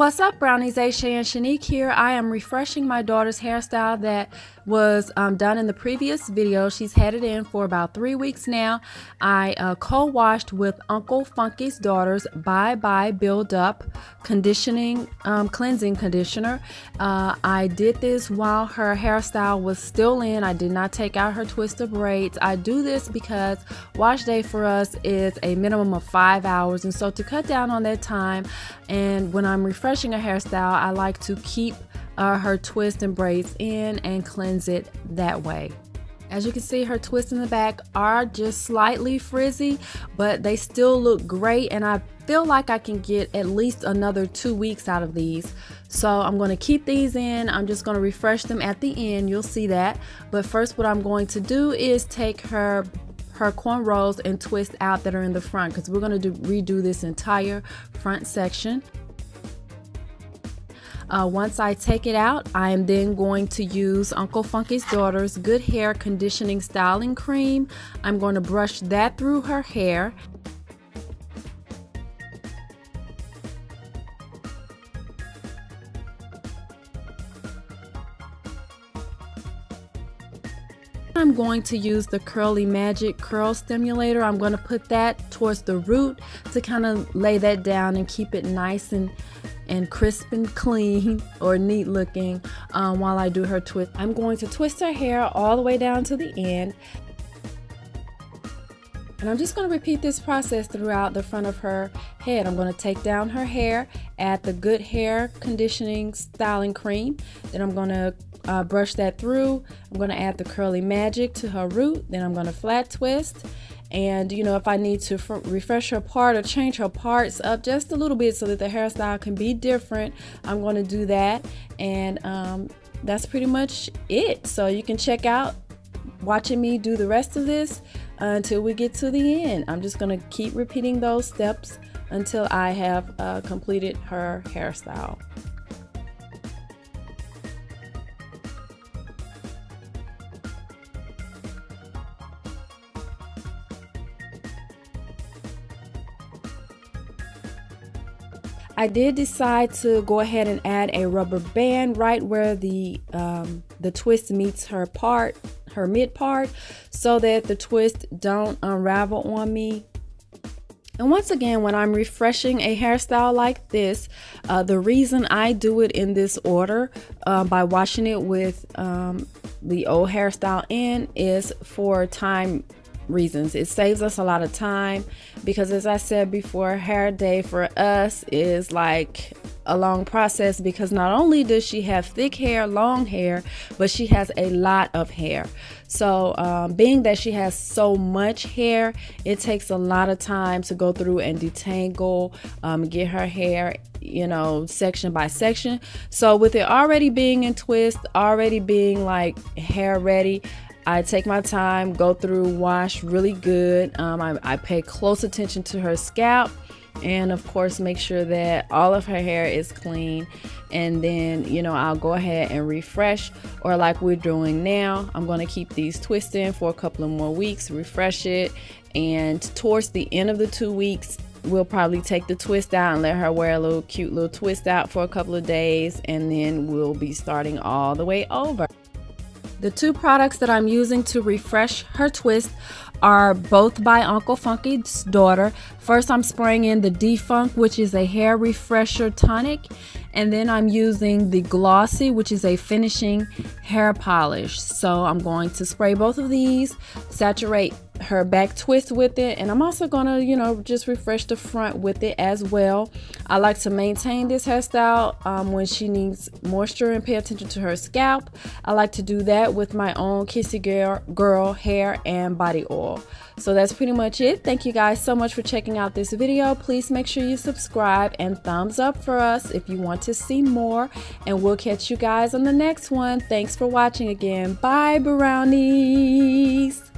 What's up, brownies? Aisha and Shanique here. I am refreshing my daughter's hairstyle that was done in the previous video. She's had it in for about 3 weeks now. I co-washed with Uncle Funky's daughter's Bye Bye Build Up conditioning cleansing conditioner. I did this while her hairstyle was still in. I did not take out her Twistout braids. I do this because wash day for us is a minimum of 5 hours, and so to cut down on that time, and when I'm refreshing a hairstyle, I like to keep her twist and braids in and cleanse it that way. As you can see, her twists in the back are just slightly frizzy, but they still look great, and I feel like I can get at least another 2 weeks out of these. So I'm going to keep these in. I'm just going to refresh them at the end. You'll see that. But first, what I'm going to do is take her cornrows and twist out that are in the front, because we're going to redo this entire front section. Once I take it out, I am then going to use Uncle Funky's daughter's Good Hair Conditioning Styling Cream. I'm going to brush that through her hair. I'm going to use the Curly Magic Curl Stimulator. I'm going to put that towards the root to kind of lay that down and keep it nice and crisp and clean, or neat looking, while I do her twist. I'm going to twist her hair all the way down to the end, and I'm just going to repeat this process throughout the front of her head. I'm going to take down her hair, add the Good Hair Conditioning Styling Cream, then I'm going to brush that through. I'm going to add the Curly Magic to her root, then I'm going to flat twist. And you know, if I need to refresh her part or change her parts up just a little bit so that the hairstyle can be different, I'm going to do that. And that's pretty much it. So you can check out watching me do the rest of this until we get to the end. I'm just going to keep repeating those steps until I have completed her hairstyle. I did decide to go ahead and add a rubber band right where the twist meets her mid part, so that the twist don't unravel on me. And once again, when I'm refreshing a hairstyle like this, the reason I do it in this order, by washing it with the old hairstyle in, is for time reasons. It saves us a lot of time, because as I said before, hair day for us is like a long process, because not only does she have thick hair, long hair, but she has a lot of hair. So being that she has so much hair, it takes a lot of time to go through and detangle, get her hair, you know, section by section. So with it already being in twist, already being like hair ready, I take my time, go through, wash really good. I pay close attention to her scalp, and of course make sure that all of her hair is clean. And then, you know, I'll go ahead and refresh, or like we're doing now, I'm going to keep these twists in for a couple of more weeks, refresh it, and towards the end of the 2 weeks, we'll probably take the twist out and let her wear a little cute little twist out for a couple of days, and then we'll be starting all the way over. The two products that I'm using to refresh her twist are both by Uncle Funky's daughter. First, I'm spraying in the Defunk, which is a hair refresher tonic, and then I'm using the Glossy, which is a finishing hair polish. So I'm going to spray both of these, saturate her back twist with it, and I'm also gonna, you know, just refresh the front with it as well. I like to maintain this hairstyle when she needs moisture and pay attention to her scalp. I like to do that with my own Kissy Girl hair and body oil. So that's pretty much it. Thank you guys so much for checking out this video. Please make sure you subscribe and thumbs up for us if you want to see more, and we'll catch you guys on the next one. Thanks for watching again. Bye, brownies.